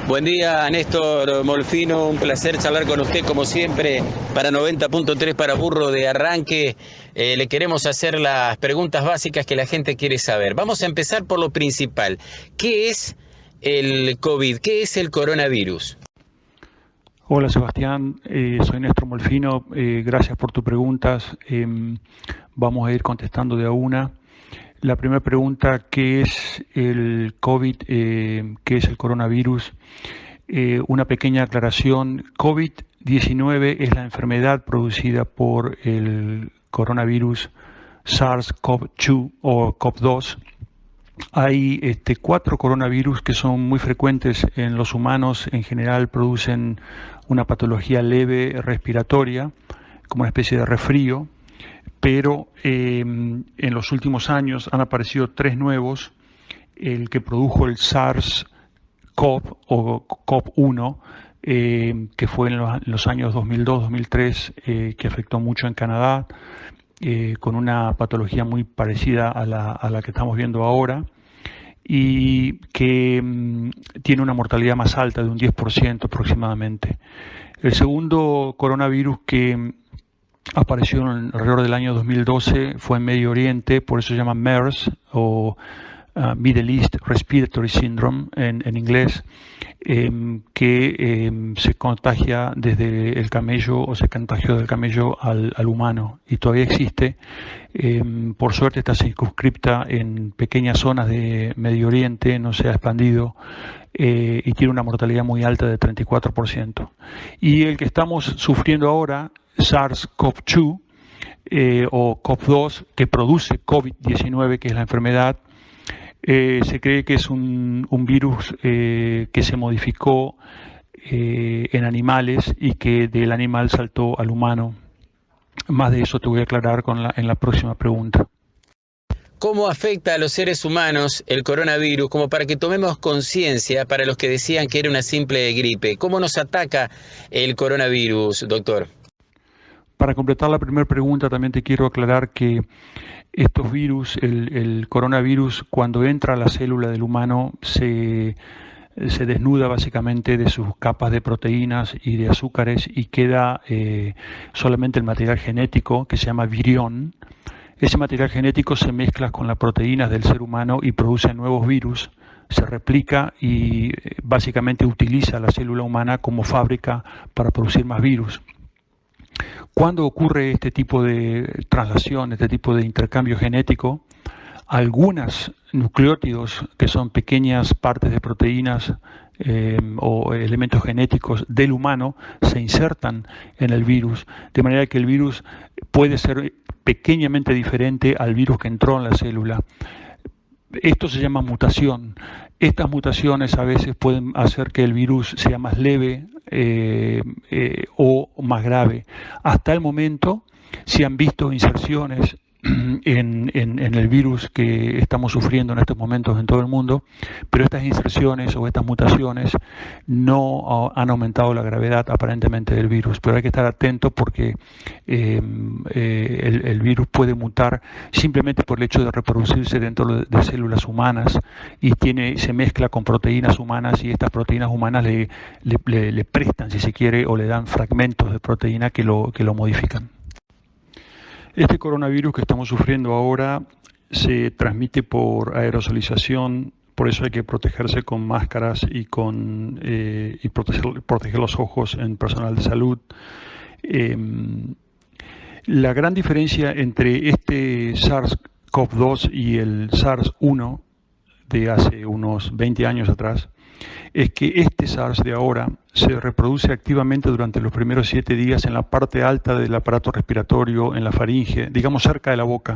Buen día, Néstor Molfino, un placer charlar con usted como siempre para 90.3 para Burro de Arranque. Le queremos hacer las preguntas básicas que la gente quiere saber. Vamos a empezar por lo principal. ¿Qué es el COVID? ¿Qué es el coronavirus? Hola Sebastián, soy Néstor Molfino, gracias por tus preguntas. Vamos a ir contestando de a una. La primera pregunta, ¿qué es el COVID? ¿Qué es el coronavirus? Una pequeña aclaración, COVID-19 es la enfermedad producida por el coronavirus SARS-CoV-2 o CoV-2. Hay 4 coronavirus que son muy frecuentes en los humanos. En general producen una patología leve respiratoria, como una especie de resfrío, pero en los últimos años han aparecido 3 nuevos. El que produjo el SARS-CoV o CoV-1, que fue en los años 2002-2003, que afectó mucho en Canadá, con una patología muy parecida a la que estamos viendo ahora, y que tiene una mortalidad más alta de un 10% aproximadamente. El segundo coronavirus que apareció alrededor del año 2012 fue en Medio Oriente, por eso se llama MERS o Middle East Respiratory Syndrome en inglés, que se contagia desde el camello, o se contagió del camello al humano, y todavía existe. Por suerte está circunscripta en pequeñas zonas de Medio Oriente, no se ha expandido, y tiene una mortalidad muy alta de 34%. Y el que estamos sufriendo ahora, SARS-CoV-2 o CoV-2, que produce COVID-19, que es la enfermedad, se cree que es un virus que se modificó en animales y que del animal saltó al humano. Más de eso te voy a aclarar en la próxima pregunta. ¿Cómo afecta a los seres humanos el coronavirus? Como para que tomemos conciencia, para los que decían que era una simple gripe. ¿Cómo nos ataca el coronavirus, doctor? Para completar la primera pregunta, también te quiero aclarar que estos virus, el coronavirus, cuando entra a la célula del humano, se desnuda básicamente de sus capas de proteínas y de azúcares, y queda solamente el material genético, que se llama virión. Ese material genético se mezcla con las proteínas del ser humano y produce nuevos virus, se replica y básicamente utiliza la célula humana como fábrica para producir más virus. Cuando ocurre este tipo de traslación, este tipo de intercambio genético, algunos nucleótidos, que son pequeñas partes de proteínas o elementos genéticos del humano, se insertan en el virus, de manera que el virus puede ser pequeñamente diferente al virus que entró en la célula. Esto se llama mutación. Estas mutaciones a veces pueden hacer que el virus sea más leve o más grave. Hasta el momento se han visto inserciones en el virus que estamos sufriendo en estos momentos en todo el mundo, pero estas inserciones o estas mutaciones no han aumentado la gravedad aparentemente del virus. Pero hay que estar atento porque el virus puede mutar simplemente por el hecho de reproducirse dentro de células humanas, y se mezcla con proteínas humanas, y estas proteínas humanas le prestan, si se quiere, o le dan fragmentos de proteína que lo modifican. Este coronavirus que estamos sufriendo ahora se transmite por aerosolización, por eso hay que protegerse con máscaras y proteger los ojos en personal de salud. La gran diferencia entre este SARS-CoV-2 y el SARS-1 de hace unos 20 años atrás es que este SARS de ahora se reproduce activamente durante los primeros 7 días en la parte alta del aparato respiratorio, en la faringe, digamos cerca de la boca,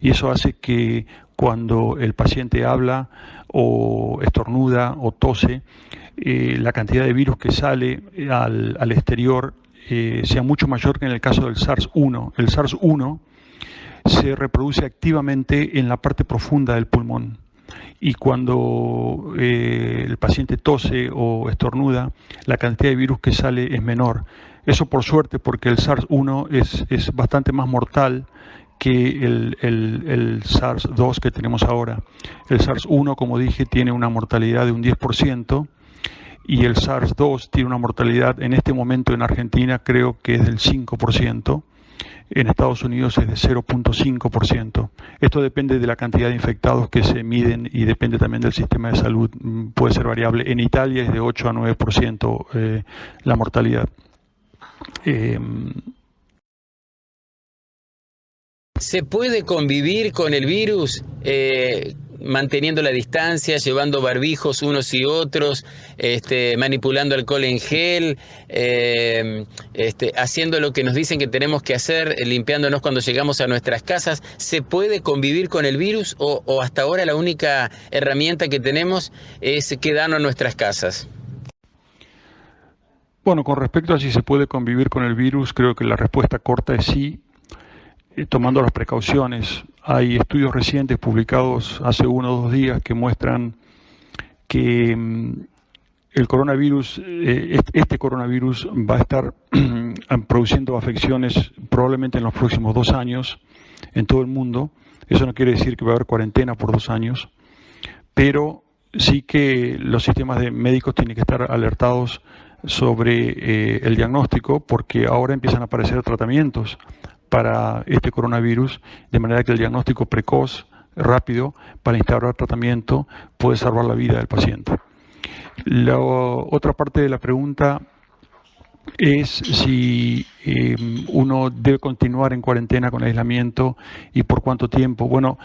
y eso hace que cuando el paciente habla o estornuda o tose, la cantidad de virus que sale al exterior sea mucho mayor que en el caso del SARS-1. El SARS-1 se reproduce activamente en la parte profunda del pulmón, y cuando el paciente tose o estornuda, la cantidad de virus que sale es menor. Eso por suerte, porque el SARS-1 es bastante más mortal que el SARS-2 que tenemos ahora. El SARS-1, como dije, tiene una mortalidad de un 10%, y el SARS-2 tiene una mortalidad en este momento en Argentina creo que es del 5%, en Estados Unidos es de 0.5%. Esto depende de la cantidad de infectados que se miden y depende también del sistema de salud, puede ser variable. En Italia es de 8 a 9% la mortalidad. ¿Se puede convivir con el virus manteniendo la distancia, llevando barbijos unos y otros, manipulando alcohol en gel, haciendo lo que nos dicen que tenemos que hacer, limpiándonos cuando llegamos a nuestras casas? ¿Se puede convivir con el virus o hasta ahora la única herramienta que tenemos es quedarnos en nuestras casas? Bueno, con respecto a si se puede convivir con el virus, creo que la respuesta corta es sí, tomando las precauciones. Hay estudios recientes publicados hace 1 o 2 días que muestran que el coronavirus, este coronavirus va a estar produciendo afecciones probablemente en los próximos 2 años en todo el mundo. Eso no quiere decir que va a haber cuarentena por 2 años, pero sí que los sistemas de médicos tienen que estar alertados sobre el diagnóstico, porque ahora empiezan a aparecer tratamientos para este coronavirus, de manera que el diagnóstico precoz, rápido, para instaurar tratamiento, puede salvar la vida del paciente. La otra parte de la pregunta es si uno debe continuar en cuarentena con aislamiento y por cuánto tiempo. Bueno,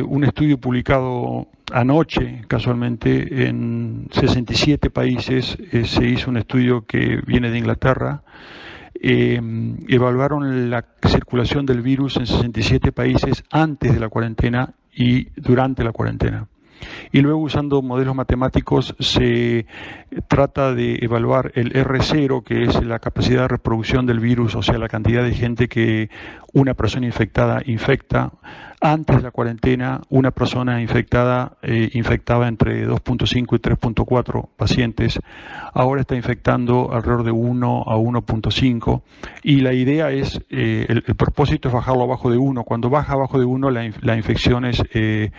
un estudio publicado anoche, casualmente, en 67 países, se hizo un estudio que viene de Inglaterra. Evaluaron la circulación del virus en 67 países antes de la cuarentena y durante la cuarentena. Y luego, usando modelos matemáticos, se trata de evaluar el R0, que es la capacidad de reproducción del virus, o sea, la cantidad de gente que una persona infectada infecta. Antes de la cuarentena, una persona infectada infectaba entre 2.5 y 3.4 pacientes. Ahora está infectando alrededor de 1 a 1.5. Y la idea es, el propósito es bajarlo abajo de 1. Cuando baja abajo de 1, las infecciones se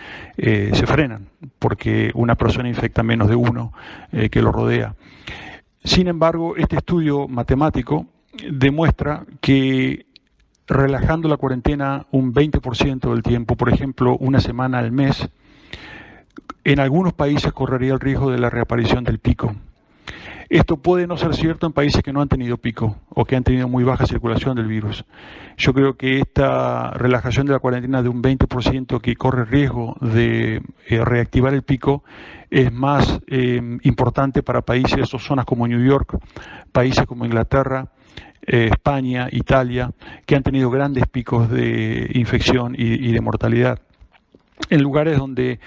frenan, porque una persona infecta menos de 1 que lo rodea. Sin embargo, este estudio matemático demuestra que relajando la cuarentena un 20% del tiempo, por ejemplo, una semana al mes, en algunos países correría el riesgo de la reaparición del pico. Esto puede no ser cierto en países que no han tenido pico o que han tenido muy baja circulación del virus. Yo creo que esta relajación de la cuarentena de un 20% que corre riesgo de reactivar el pico es más importante para países o zonas como New York, países como Inglaterra, España, Italia, que han tenido grandes picos de infección y de mortalidad. En lugares donde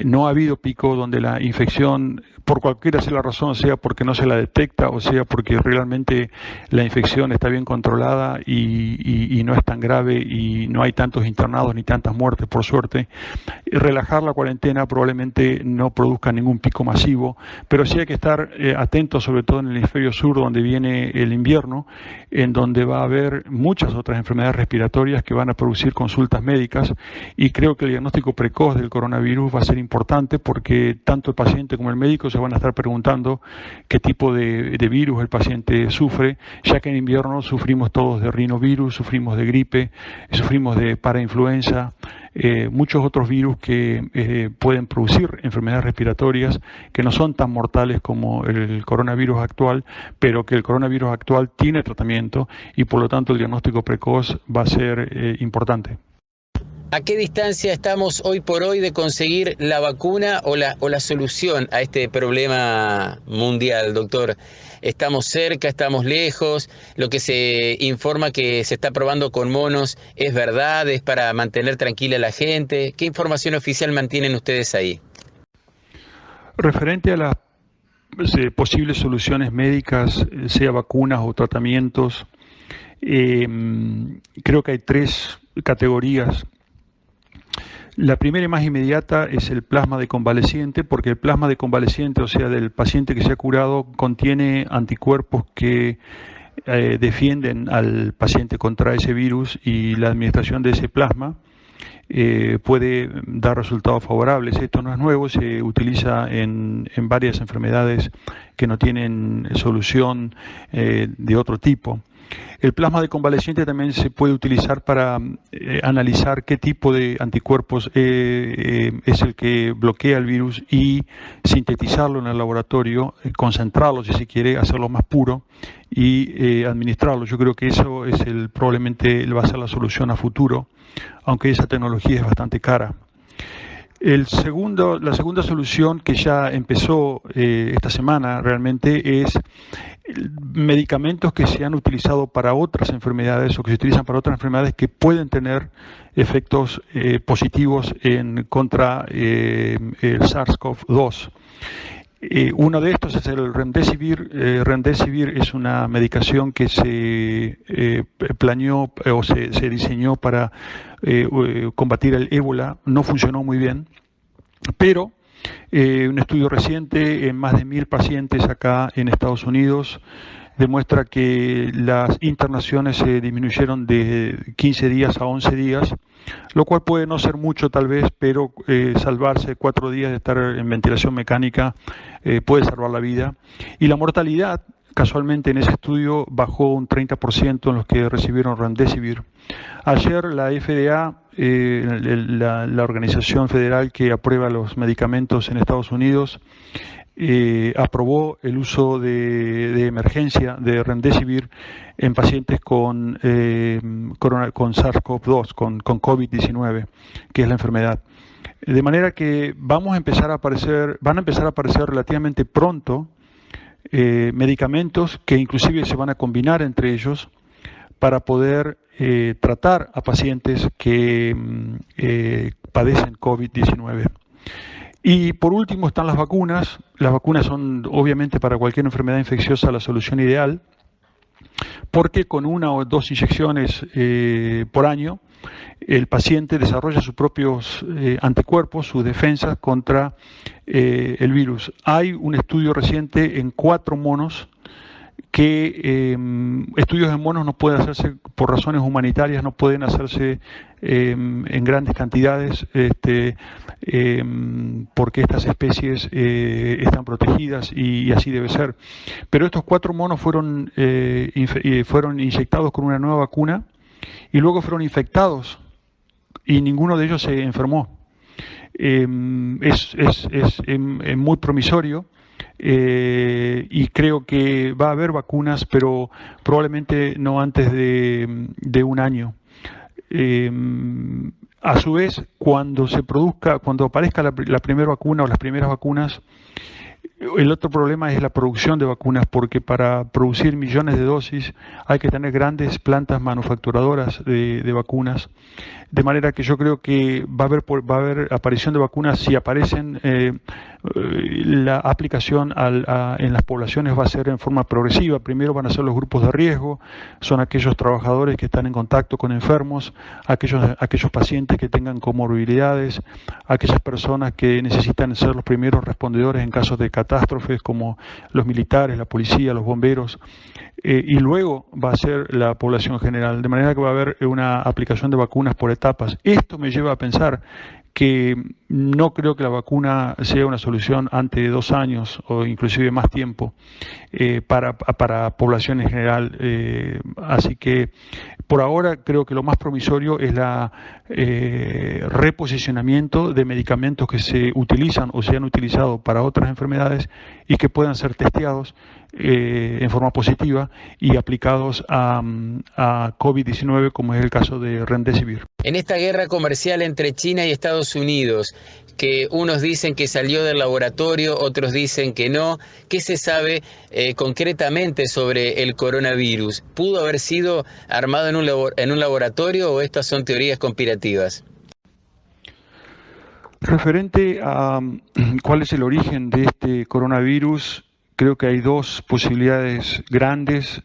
no ha habido pico, donde la infección, por cualquiera sea la razón, sea porque no se la detecta o sea porque realmente la infección está bien controlada y no es tan grave y no hay tantos internados ni tantas muertes, por suerte, relajar la cuarentena probablemente no produzca ningún pico masivo, pero sí hay que estar atentos, sobre todo en el hemisferio sur, donde viene el invierno, en donde va a haber muchas otras enfermedades respiratorias que van a producir consultas médicas, y creo que el diagnóstico precoz del coronavirus va a ser importante porque tanto el paciente como el médico se van a estar preguntando qué tipo de virus el paciente sufre, ya que en invierno sufrimos todos de rinovirus, sufrimos de gripe, sufrimos de parainfluenza, muchos otros virus que pueden producir enfermedades respiratorias que no son tan mortales como el coronavirus actual, pero que el coronavirus actual tiene tratamiento y por lo tanto el diagnóstico precoz va a ser importante. ¿A qué distancia estamos hoy por hoy de conseguir la vacuna o la solución a este problema mundial, doctor? ¿Estamos cerca, estamos lejos? Lo que se informa que se está probando con monos, ¿es verdad? ¿Es para mantener tranquila a la gente? ¿Qué información oficial mantienen ustedes ahí? Referente a las posibles soluciones médicas, sea vacunas o tratamientos, creo que hay 3 categorías. La primera y más inmediata es el plasma de convaleciente, porque el plasma de convaleciente, o sea, del paciente que se ha curado, contiene anticuerpos que defienden al paciente contra ese virus, y la administración de ese plasma puede dar resultados favorables. Esto no es nuevo, se utiliza en varias enfermedades que no tienen solución de otro tipo. El plasma de convaleciente también se puede utilizar para analizar qué tipo de anticuerpos es el que bloquea el virus y sintetizarlo en el laboratorio, concentrarlo si se quiere, hacerlo más puro y administrarlo. Yo creo que eso es probablemente va a ser la solución a futuro, aunque esa tecnología es bastante cara. La segunda solución que ya empezó esta semana realmente es medicamentos que se han utilizado para otras enfermedades o que se utilizan para otras enfermedades que pueden tener efectos positivos contra el SARS-CoV-2. Uno de estos es el Remdesivir. Remdesivir es una medicación que se planeó o se diseñó para combatir el ébola. No funcionó muy bien, pero un estudio reciente en más de 1000 pacientes acá en Estados Unidos demuestra que las internaciones se disminuyeron de 15 días a 11 días, lo cual puede no ser mucho tal vez, pero salvarse 4 días de estar en ventilación mecánica puede salvar la vida. Y la mortalidad, casualmente en ese estudio, bajó un 30% en los que recibieron Remdesivir. Ayer la FDA, la organización federal que aprueba los medicamentos en Estados Unidos, aprobó el uso de emergencia de Remdesivir en pacientes con SARS-CoV-2, con COVID-19, que es la enfermedad. De manera que van a empezar a aparecer relativamente pronto medicamentos que inclusive se van a combinar entre ellos para poder tratar a pacientes que padecen COVID-19. Y por último están las vacunas. Las vacunas son obviamente para cualquier enfermedad infecciosa la solución ideal, porque con 1 o 2 inyecciones por año el paciente desarrolla sus propios anticuerpos, sus defensas contra el virus. Hay un estudio reciente en 4 monos que estudios en monos no pueden hacerse por razones humanitarias, no pueden hacerse en grandes cantidades porque estas especies están protegidas y así debe ser. Pero estos 4 monos fueron inyectados con una nueva vacuna y luego fueron infectados y ninguno de ellos se enfermó. Es muy promisorio. Y creo que va a haber vacunas, pero probablemente no antes de un año. A su vez, cuando aparezca la primera vacuna o las primeras vacunas, el otro problema es la producción de vacunas, porque para producir millones de dosis hay que tener grandes plantas manufacturadoras de vacunas, de manera que yo creo que va a haber aparición de vacunas. Si aparecen, la aplicación en las poblaciones va a ser en forma progresiva. Primero van a ser los grupos de riesgo, son aquellos trabajadores que están en contacto con enfermos, aquellos pacientes que tengan comorbilidades, aquellas personas que necesitan ser los primeros respondedores en casos de catástrofes, como los militares, la policía, los bomberos, y luego va a ser la población general, de manera que va a haber una aplicación de vacunas por etapas. Esto me lleva a pensar que no creo que la vacuna sea una solución antes de 2 años o inclusive más tiempo para población en general. Así que por ahora creo que lo más promisorio es la reposicionamiento de medicamentos que se utilizan o se han utilizado para otras enfermedades y que puedan ser testeados en forma positiva y aplicados a COVID-19, como es el caso de Remdesivir. En esta guerra comercial entre China y Estados Unidos, que unos dicen que salió del laboratorio, otros dicen que no, ¿qué se sabe concretamente sobre el coronavirus? ¿Pudo haber sido armado en un laboratorio o estas son teorías conspirativas? Referente a cuál es el origen de este coronavirus, creo que hay 2 posibilidades grandes.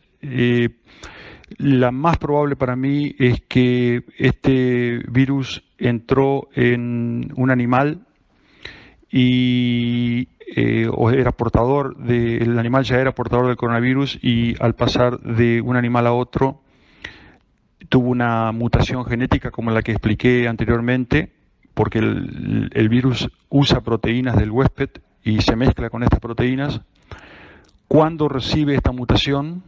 La más probable para mí es que este virus entró en un animal y el animal ya era portador del coronavirus y al pasar de un animal a otro tuvo una mutación genética como la que expliqué anteriormente, porque el virus usa proteínas del huésped y se mezcla con estas proteínas. Cuando recibe esta mutación,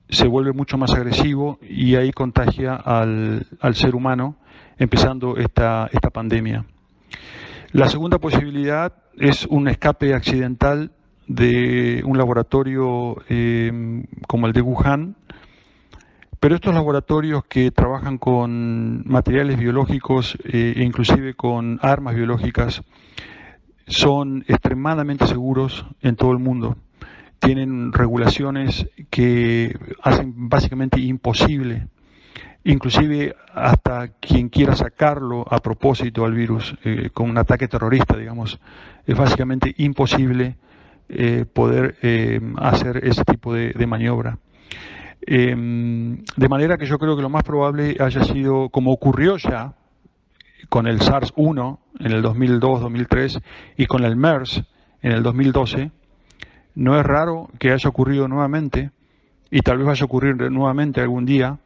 se vuelve mucho más agresivo y ahí contagia al ser humano, empezando esta pandemia. La segunda posibilidad es un escape accidental de un laboratorio como el de Wuhan, pero estos laboratorios que trabajan con materiales biológicos e inclusive con armas biológicas son extremadamente seguros en todo el mundo. Tienen regulaciones que hacen básicamente imposible, inclusive hasta quien quiera sacarlo a propósito al virus, con un ataque terrorista, digamos, es básicamente imposible poder hacer ese tipo de maniobra. De manera que yo creo que lo más probable haya sido, como ocurrió ya con el SARS-1 en el 2002-2003 y con el MERS en el 2012, no es raro que haya ocurrido nuevamente, y tal vez vaya a ocurrir nuevamente algún día,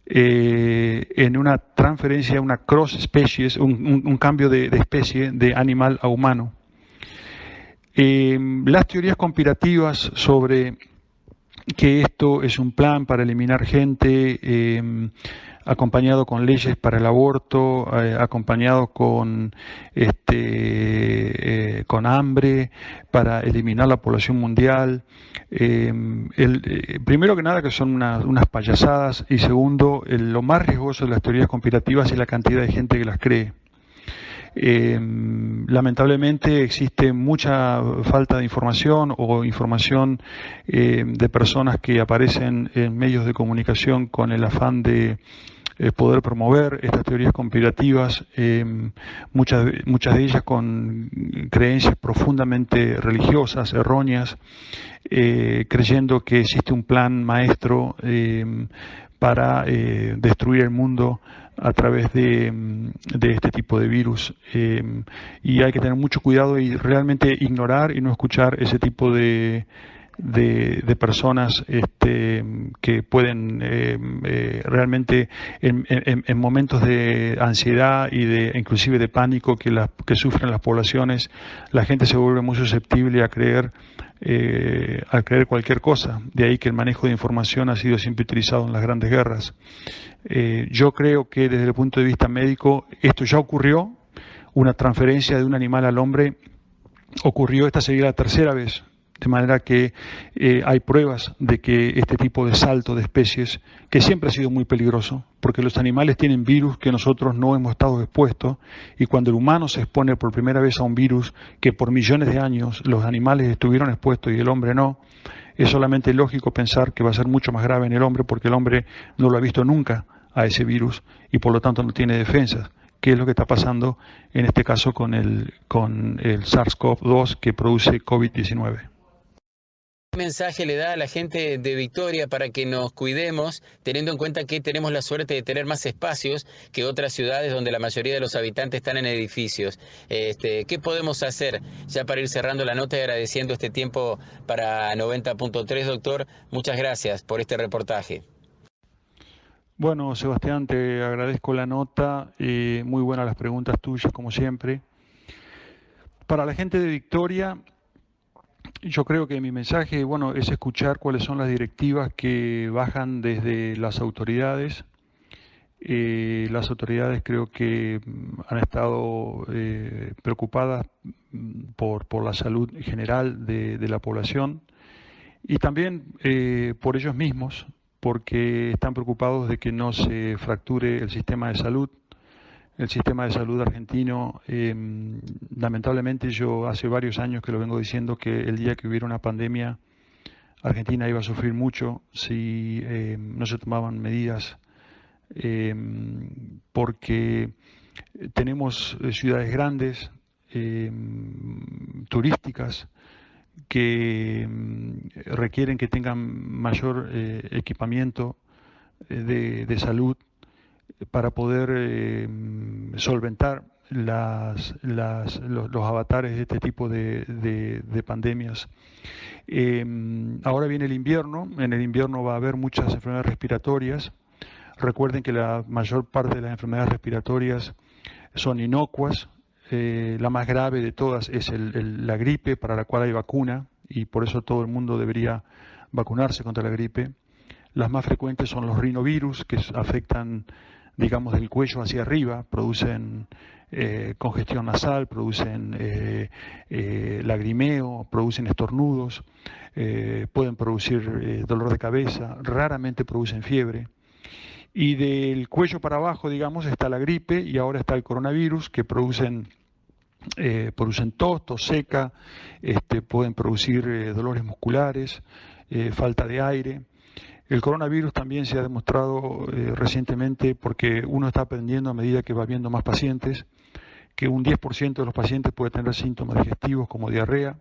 en una transferencia, una cross species, un cambio de especie de animal a humano. Las teorías conspirativas sobre que esto es un plan para eliminar gente, acompañado con leyes para el aborto, acompañado con hambre, para eliminar la población mundial. Primero que nada que son unas payasadas, y segundo, lo más riesgoso de las teorías conspirativas es la cantidad de gente que las cree. Lamentablemente existe mucha falta de información o información de personas que aparecen en medios de comunicación con el afán de poder promover estas teorías conspirativas, muchas de ellas con creencias profundamente religiosas, erróneas, creyendo que existe un plan maestro para destruir el mundo a través de este tipo de virus, y hay que tener mucho cuidado y realmente ignorar y no escuchar ese tipo de personas que pueden realmente en momentos de ansiedad y inclusive de pánico que sufren las poblaciones, la gente se vuelve muy susceptible a creer cualquier cosa. De ahí que el manejo de información ha sido siempre utilizado en las grandes guerras. Yo creo que desde el punto de vista médico esto ya ocurrió, una transferencia de un animal al hombre ocurrió, esta sería la tercera vez, de manera que hay pruebas de que este tipo de salto de especies, que siempre ha sido muy peligroso, porque los animales tienen virus que nosotros no hemos estado expuestos, y cuando el humano se expone por primera vez a un virus que por millones de años los animales estuvieron expuestos y el hombre no, es solamente lógico pensar que va a ser mucho más grave en el hombre, porque el hombre no lo ha visto nunca a ese virus y por lo tanto no tiene defensas, que es lo que está pasando en este caso con el SARS-CoV-2 que produce COVID-19. ¿Qué mensaje le da a la gente de Victoria para que nos cuidemos, teniendo en cuenta que tenemos la suerte de tener más espacios que otras ciudades donde la mayoría de los habitantes están en edificios? ¿Qué podemos hacer ya para ir cerrando la nota y agradeciendo este tiempo para 90.3, doctor? Muchas gracias por este reportaje. Bueno, Sebastián, te agradezco la nota, muy buenas las preguntas tuyas, como siempre. Para la gente de Victoria, yo creo que mi mensaje, bueno, es escuchar cuáles son las directivas que bajan desde las autoridades. Las autoridades creo que han estado preocupadas por la salud general de la población, y también por ellos mismos, porque están preocupados de que no se fracture el sistema de salud. El sistema de salud argentino, lamentablemente yo hace varios años que lo vengo diciendo, que el día que hubiera una pandemia, Argentina iba a sufrir mucho si no se tomaban medidas, porque tenemos ciudades grandes, turísticas, que requieren que tengan mayor equipamiento de salud para poder solventar los avatares de este tipo de pandemias. Ahora viene el invierno, en el invierno va a haber muchas enfermedades respiratorias, Recuerden que la mayor parte de las enfermedades respiratorias son inocuas. La más grave de todas es la gripe, para la cual hay vacuna, y por eso todo el mundo debería vacunarse contra la gripe. Las más frecuentes son los rinovirus, que afectan, digamos, del cuello hacia arriba, producen congestión nasal, producen lagrimeo, producen estornudos, pueden producir dolor de cabeza, raramente producen fiebre. Y del cuello para abajo, digamos, está la gripe y ahora está el coronavirus, que producen tos seca, pueden producir dolores musculares, falta de aire. El coronavirus también se ha demostrado recientemente, porque uno está aprendiendo a medida que va viendo más pacientes, que un 10% de los pacientes puede tener síntomas digestivos como diarrea.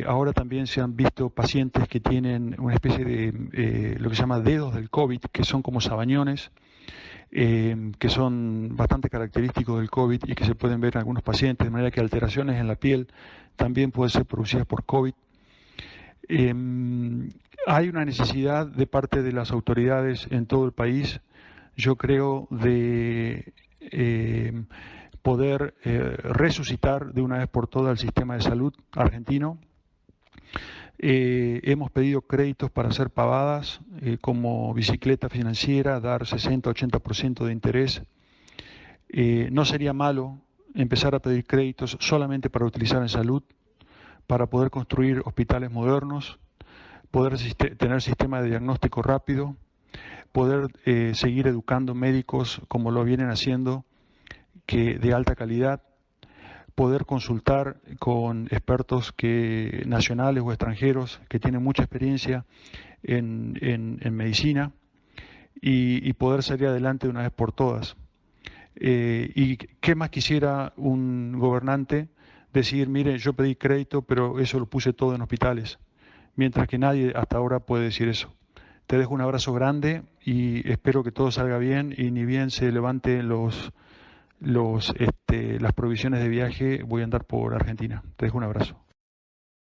Ahora también se han visto pacientes que tienen una especie de lo que se llama dedos del COVID, que son como sabañones, que son bastante característicos del COVID y que se pueden ver en algunos pacientes, de manera que alteraciones en la piel también pueden ser producidas por COVID. Hay una necesidad de parte de las autoridades en todo el país, yo creo, de poder resucitar de una vez por todas el sistema de salud argentino. Hemos pedido créditos para hacer pavadas como bicicleta financiera, dar 60-80% de interés. No sería malo empezar a pedir créditos solamente para utilizar en salud, para poder construir hospitales modernos, poder tener sistema de diagnóstico rápido, poder seguir educando médicos como lo vienen haciendo, de alta calidad, poder consultar con expertos nacionales o extranjeros que tienen mucha experiencia en medicina y poder salir adelante de una vez por todas. ¿Y qué más quisiera un gobernante? Decir, mire, yo pedí crédito, pero eso lo puse todo en hospitales, mientras que nadie hasta ahora puede decir eso. Te dejo un abrazo grande y espero que todo salga bien, y ni bien se levanten las provisiones de viaje, voy a andar por Argentina. Te dejo un abrazo.